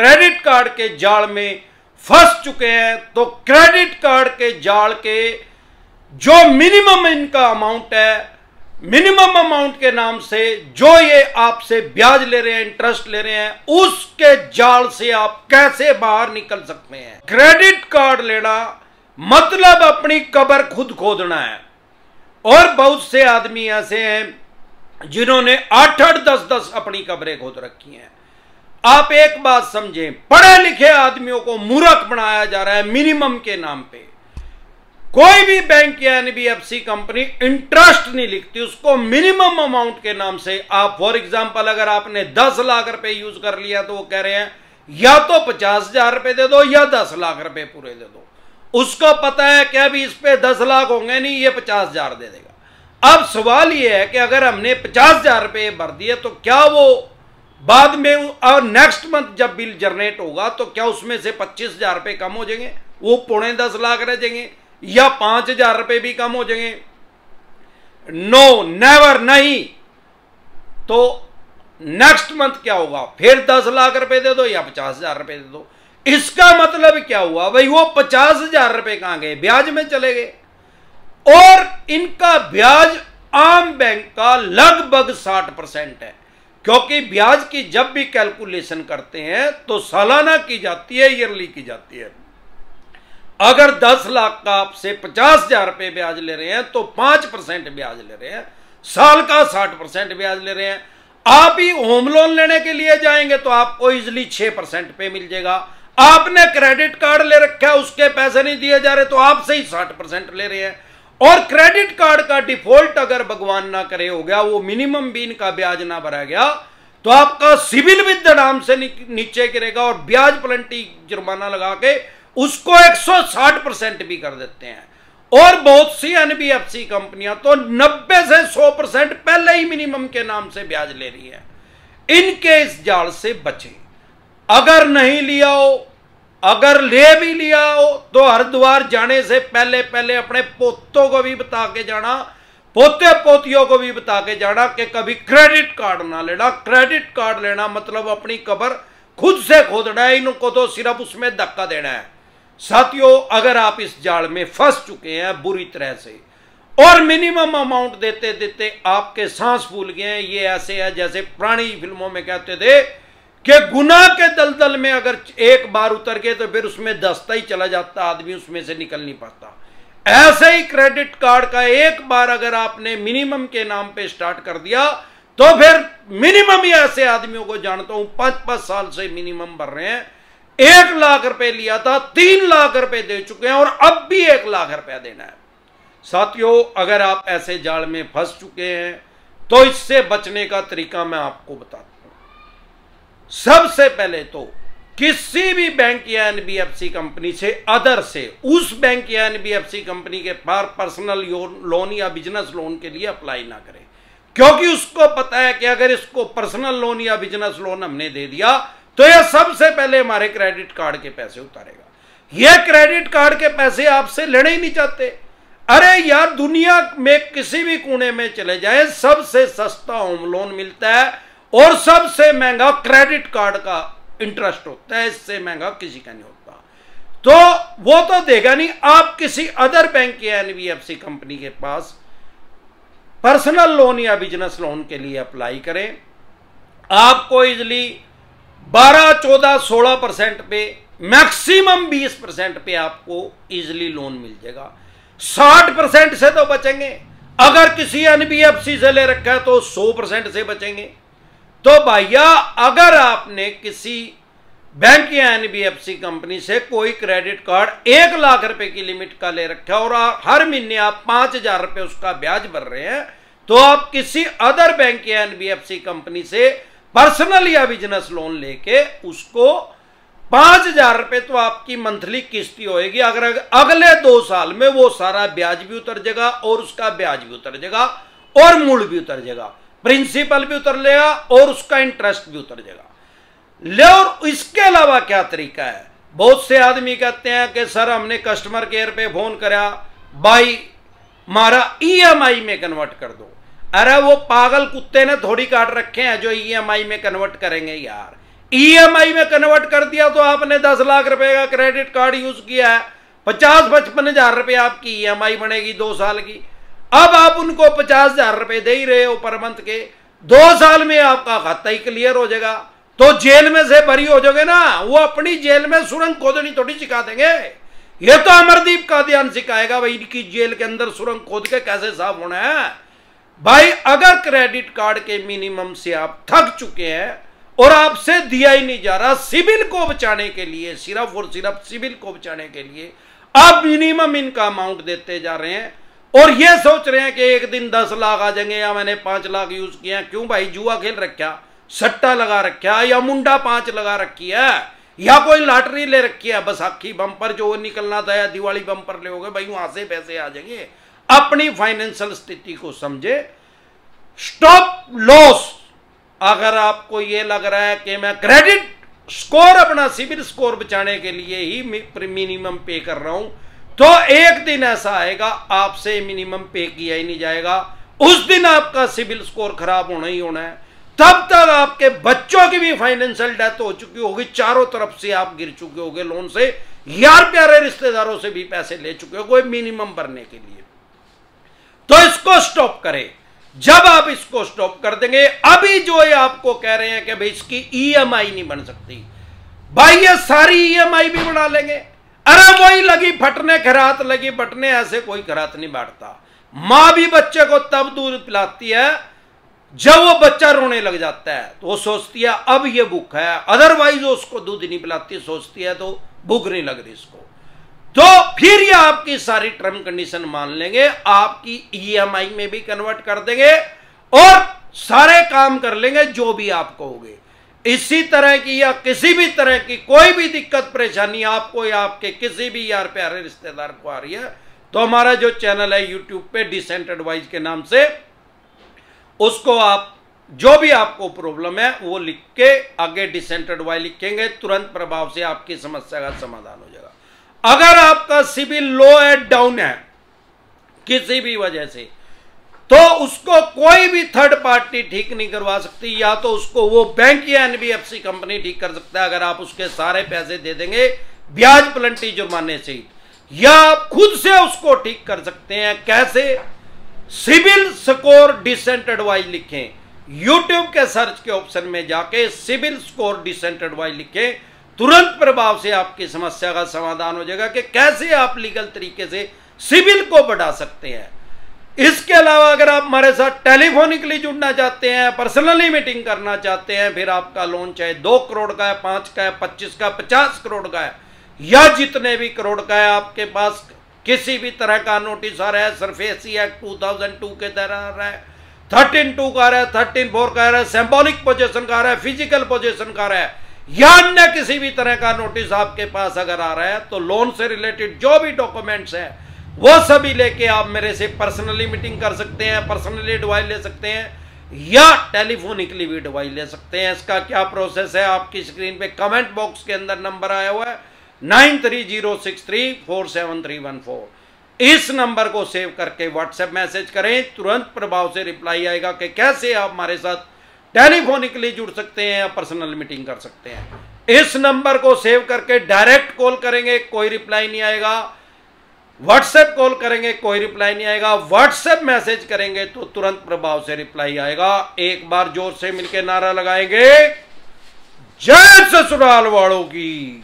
Credit card के जाल में फंस चुके हैं, तो क्रेडिट कार्ड के जाल के जो मिनिमम इनका अमाउंट है, मिनिमम अमाउंट के नाम से जो ये आपसे ब्याज ले रहे हैं, इंटरेस्ट ले रहे हैं, उसके जाल से आप कैसे बाहर निकल सकते हैं। क्रेडिट कार्ड लेना मतलब अपनी कब्र खुद खोदना है। और बहुत से आदमी ऐसे हैं जिन्होंने 8-8, 10-10 अपनी कब्रें खोद रखी हैं। आप एक बात समझें, पढ़े लिखे आदमियों को मूर्ख बनाया जा रहा है मिनिमम के नाम पे। कोई भी बैंक या एनबीएफसी कंपनी इंटरेस्ट नहीं लिखती, उसको मिनिमम अमाउंट के नाम से। आप फॉर एग्जांपल अगर आपने 10 लाख रुपए यूज कर लिया तो वो कह रहे हैं या तो 50,000 रुपए दे दो या 10 लाख रुपए पूरे दे दो। उसको पता है कि अभी इस पे 10 लाख होंगे नहीं, ये 50,000 दे देगा। अब सवाल ये है कि अगर हमने 50,000 रुपए भर दिए तो क्या वो बाद में और नेक्स्ट मंथ जब बिल जनरेट होगा तो क्या उसमें से 25,000 रुपए कम हो जाएंगे, वो 10.25 लाख रह जाएंगे, या 5,000 रुपए भी कम हो जाएंगे? नो, नेवर, नहीं। तो नेक्स्ट मंथ क्या होगा, फिर 10 लाख रुपए दे दो या 50,000 रुपए दे दो। इसका मतलब क्या हुआ भाई, वो 50,000 रुपए कहां गए, ब्याज में चले गए। और इनका ब्याज आम बैंक का लगभग 60% है, क्योंकि ब्याज की जब भी कैलकुलेशन करते हैं तो सालाना की जाती है, ईयरली की जाती है। अगर 10 लाख का आपसे 50,000 रुपए ब्याज ले रहे हैं तो 5% ब्याज ले रहे हैं, साल का 60% ब्याज ले रहे हैं। आप ही होम लोन लेने के लिए जाएंगे तो आपको इजिली 6% पे मिल जाएगा। आपने क्रेडिट कार्ड ले रखा है, उसके पैसे नहीं दिए जा रहे तो आपसे ही 60% ले रहे हैं। और क्रेडिट कार्ड का डिफॉल्ट अगर भगवान ना करे हो गया, वो मिनिमम भी इनका ब्याज ना भरा गया, तो आपका सिविल भी धड़ाम से नीचे गिरेगा और ब्याज प्लेंटी जुर्माना लगा के उसको 160% भी कर देते हैं। और बहुत सी एनबीएफसी कंपनियां तो 90 से 100% पहले ही मिनिमम के नाम से ब्याज ले रही है। इनके इस जाल से बचें। अगर नहीं लिया हो, अगर ले भी लिया हो तो हरिद्वार जाने से पहले पहले अपने पोतों को भी बता के जाना, पोते पोतियों को भी बता के जाना कि कभी क्रेडिट कार्ड ना लेना। क्रेडिट कार्ड लेना मतलब अपनी कब्र खुद से खोदना है, इनको तो सिर्फ उसमें धक्का देना है। साथियों, अगर आप इस जाल में फंस चुके हैं बुरी तरह से और मिनिमम अमाउंट देते देते आपके सांस फूल गए हैं, ये ऐसे है जैसे पुरानी फिल्मों में कहते थे कि गुनाह के दलदल में अगर एक बार उतर गए तो फिर उसमें दस्ता ही चला जाता, आदमी उसमें से निकल नहीं पाता। ऐसे ही क्रेडिट कार्ड का एक बार अगर आपने मिनिमम के नाम पे स्टार्ट कर दिया तो फिर मिनिमम ही ऐसे आदमियों को जानता हूं 5-5 साल से मिनिमम भर रहे हैं। 1 लाख रुपए लिया था, 3 लाख रुपए दे चुके हैं और अब भी 1 लाख रुपया देना है। साथियों, अगर आप ऐसे जाल में फंस चुके हैं तो इससे बचने का तरीका मैं आपको बताता हूं। सबसे पहले तो किसी भी बैंक या एनबीएफसी कंपनी से अदर से उस बैंक या एनबीएफसी कंपनी के पास पर्सनल लोन या बिजनेस लोन के लिए अप्लाई ना करें, क्योंकि उसको पता है कि अगर इसको पर्सनल लोन या बिजनेस लोन हमने दे दिया तो यह सबसे पहले हमारे क्रेडिट कार्ड के पैसे उतारेगा। यह क्रेडिट कार्ड के पैसे आपसे लेने ही नहीं चाहते। अरे यार, दुनिया में किसी भी कोने में चले जाए सबसे सस्ता होम लोन मिलता है और सबसे महंगा क्रेडिट कार्ड का इंटरेस्ट होता है, इससे महंगा किसी का नहीं होता। तो वो तो देगा नहीं। आप किसी अदर बैंक या एनबीएफसी कंपनी के पास पर्सनल लोन या बिजनेस लोन के लिए अप्लाई करें। आपको इजिली 12, 14, 16% पे, मैक्सिमम 20% पे आपको इजिली लोन मिल जाएगा। 60% से तो बचेंगे। अगर किसी एनबीएफसी से ले रखा है तो 100% से बचेंगे। तो भैया, अगर आपने किसी बैंक या एनबीएफसी कंपनी से कोई क्रेडिट कार्ड 1 लाख रुपए की लिमिट का ले रखा है और हर महीने आप 5,000 रुपए उसका ब्याज भर रहे हैं, तो आप किसी अदर बैंक या एनबीएफसी कंपनी से पर्सनल या बिजनेस लोन लेके उसको 5,000 रुपए तो आपकी मंथली किस्ती होएगी। अगर अगले 2 साल में वो सारा ब्याज भी उतर जाएगा और उसका ब्याज भी उतर जाएगा और मूल भी उतर जाएगा, प्रिंसिपल भी उतर लेगा और उसका इंटरेस्ट भी उतर जाएगा। ले, और इसके अलावा क्या तरीका है? बहुत से आदमी कहते हैं कि सर हमने कस्टमर केयर पे फोन करा, भाई हमारा ईएमआई में कन्वर्ट कर दो। अरे वो पागल कुत्ते ने थोड़ी काट रखे हैं जो ईएमआई में कन्वर्ट करेंगे यार। ईएमआई में कन्वर्ट कर दिया तो आपने 10 लाख रुपए का क्रेडिट कार्ड यूज किया है, 50-55 हजार रुपए आपकी ईएमआई बनेगी 2 साल की। अब आप उनको 50,000 रुपए दे ही रहे हो पर मंथ के, 2 साल में आपका खाता ही क्लियर हो जाएगा, तो जेल में से बरी हो जाओगे ना। वो अपनी जेल में सुरंग खोदनी थोड़ी सिखा देंगे, ये तो अमरदीप का ध्यान सिखाएगा भाई इनकी जेल के अंदर सुरंग खोद के कैसे साफ होना है। भाई अगर क्रेडिट कार्ड के मिनिमम से आप थक चुके हैं और आपसे दिया ही नहीं जा रहा, सिविल को बचाने के लिए, सिर्फ और सिर्फ सिविल को बचाने के लिए आप मिनिमम इनका अमाउंट देते जा रहे हैं और ये सोच रहे हैं कि एक दिन 10 लाख आ जाएंगे या मैंने 5 लाख यूज किया। क्यों भाई, जुआ खेल रखा, सट्टा लगा रखा, या मुंडा 5 लगा रखी है, या कोई लॉटरी ले रखी है, बैसाखी बम्पर जो निकलना था या दिवाली बम्पर ले होगे भाई, वहां से पैसे आ जाएंगे। अपनी फाइनेंशियल स्थिति को समझे, स्टॉप लॉस। अगर आपको यह लग रहा है कि मैं क्रेडिट स्कोर, अपना सिविल स्कोर बचाने के लिए ही मिनिमम पे कर रहा हूं, तो एक दिन ऐसा आएगा आपसे मिनिमम पे किया ही नहीं जाएगा, उस दिन आपका सिविल स्कोर खराब होना ही होना है। तब तक आपके बच्चों की भी फाइनेंशियल डेथ हो चुकी होगी, चारों तरफ से आप गिर चुके होंगे लोन से, यार प्यारे रिश्तेदारों से भी पैसे ले चुके हो मिनिमम भरने के लिए। तो इसको स्टॉप करें। जब आप इसको स्टॉप कर देंगे, अभी जो ये आपको कह रहे हैं कि भाई इसकी ईएमआई नहीं बन सकती, भाई ये सारी ईएमआई भी बना लेंगे। अरे वही लगी फटने, खरात लगी बटने, ऐसे कोई खरात नहीं बांटता। मां भी बच्चे को तब दूध पिलाती है जब वो बच्चा रोने लग जाता है, तो वो सोचती है अब ये भूखा है, अदरवाइज उसको दूध नहीं पिलाती, सोचती है तो भूख नहीं लग रही इसको। तो फिर ये आपकी सारी टर्म कंडीशन मान लेंगे, आपकी ईएमआई में भी कन्वर्ट कर देंगे और सारे काम कर लेंगे जो भी आप कहोगे। इसी तरह की या किसी भी तरह की कोई भी दिक्कत परेशानी आपको या आपके किसी भी यार प्यारे रिश्तेदार को आ रही है, तो हमारा जो चैनल है यूट्यूब पे डिसेंट एडवाइस के नाम से, उसको आप जो भी आपको प्रॉब्लम है वो लिख के आगे डिसेंट एडवाइस लिखेंगे, तुरंत प्रभाव से आपकी समस्या का समाधान हो जाएगा। अगर आपका सिविल लो है, डाउन है किसी भी वजह से, तो उसको कोई भी थर्ड पार्टी ठीक नहीं करवा सकती, या तो उसको वो बैंक या एनबीएफसी कंपनी ठीक कर सकता है अगर आप उसके सारे पैसे दे देंगे ब्याज प्लंटी जुर्माने से, या आप खुद से उसको ठीक कर सकते हैं। कैसे? सिविल स्कोर डिसेंट एडवाइस लिखें, यूट्यूब के सर्च के ऑप्शन में जाके सिविल स्कोर डिसेंट एडवाइस लिखें, तुरंत प्रभाव से आपकी समस्या का समाधान हो जाएगा कि कैसे आप लीगल तरीके से सिविल को बढ़ा सकते हैं। इसके अलावा अगर आप हमारे साथ टेलीफोनिकली जुड़ना चाहते हैं, पर्सनली मीटिंग करना चाहते हैं, फिर आपका लोन चाहे 2 करोड़ का है, 5 का है, 25 का, 50 करोड़ का है, या जितने भी करोड़ का है, आपके पास किसी भी तरह का नोटिस आ रहा है, सरफेसी एक्ट 2002 के तहत आ रहा है, 13(2) का आ रहा है, 13(4) का आ रहा है, सिंबॉलिक पोजीशन का आ रहा है, फिजिकल पोजीशन का आ रहा है, या अन्य किसी भी तरह का नोटिस आपके पास अगर आ रहा है, तो लोन से रिलेटेड जो भी डॉक्यूमेंट्स हैं वो सभी लेके आप मेरे से पर्सनली मीटिंग कर सकते हैं, पर्सनली एडवाइस ले सकते हैं, या टेलीफोनिकली भी एडवाइस ले सकते हैं। इसका क्या प्रोसेस है, आपकी स्क्रीन पे कमेंट बॉक्स के अंदर नंबर आया हुआ है 9306347314। इस नंबर को सेव करके व्हाट्सएप मैसेज करें, तुरंत प्रभाव से रिप्लाई आएगा कि कैसे आप हमारे साथ टेलीफोनिकली जुड़ सकते हैं या पर्सनल मीटिंग कर सकते हैं। इस नंबर को सेव करके डायरेक्ट कॉल करेंगे, कोई रिप्लाई नहीं आएगा, व्हाट्सएप कॉल करेंगे, कोई रिप्लाई नहीं आएगा, व्हाट्सएप मैसेज करेंगे तो तुरंत प्रभाव से रिप्लाई आएगा। एक बार जोर से मिलकर नारा लगाएंगे, जय ससुराल वालों की।